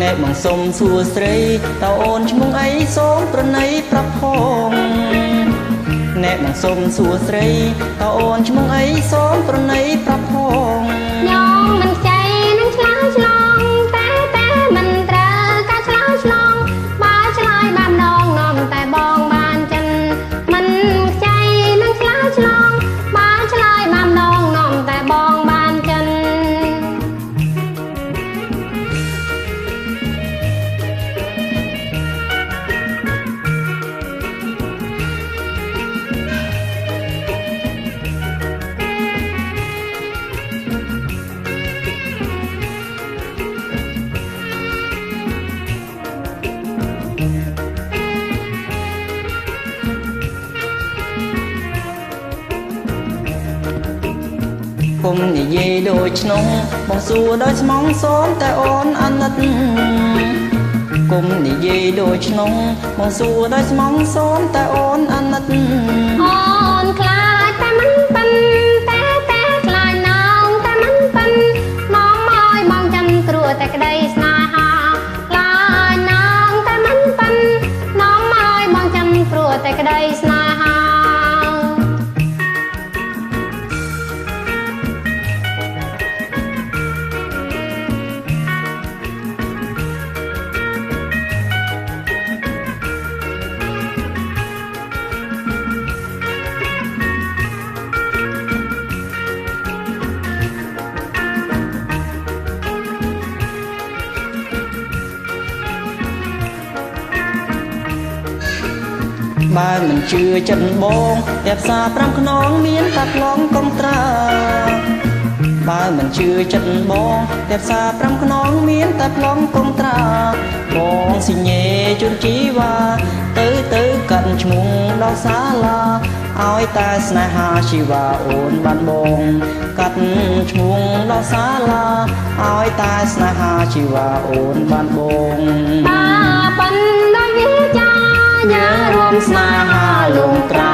ណែបងសុំសួស្រីតើអូនឈ្មោះអីសូមប្រណីប្រាប់ផងណែបងសុំសួស្រីតើអូនឈ្មោះអីសូមប្រណីប្រាប់ផងញោមមិនខ្ចីនឹងឆ្លើយឆ្លងតែមិនត្រូវការឆ្លើយឆ្លងបើឆ្លើយបានម្ដងនាំតែបងបានចិនមិនខ្ចីនឹងឆ្លើយឆ្លងបើឆ្លើយបានម្ដងនាំតែបងបានចិនគុំនិយាយដូចក្នុងបងសួរដោយស្មងសូមតែអូនអាណិតគុំនិយាយដូចក្នុងបងសួរដោយស្មងសូមតែអូនអាណិតអូនខ្លាចតែមិនប៉ិនតែខ្លាចណងតែមិនប៉ិនមកឲ្យបងចាំគ្រួតែក្តីស្នេហាខ្លាចណងតែមិនប៉ិនមកឲ្យបងចាំគ្រួតែក្តីស្នេហាបើមិនជឿចិត្តបងតែផ្សារ5ខ្នងមានតែប្លង់កុំត្រាបើមិនជឿចិត្តបងតែផ្សារ5ខ្នងមានតែប្លង់កុំត្រាបងសិញេជន់ជីវ៉ាទៅកាត់ឈ្មោះដល់សាលាឲ្យតែស្នេហាជីវ៉ាអូនបានបងកាត់ឈ្មោះដល់សាលាឲ្យតែស្នេហាជីវ៉ាអូនបានបងប៉ាប៉ិនដល់វាចាញ៉ារួមស្នេហាលងត្រា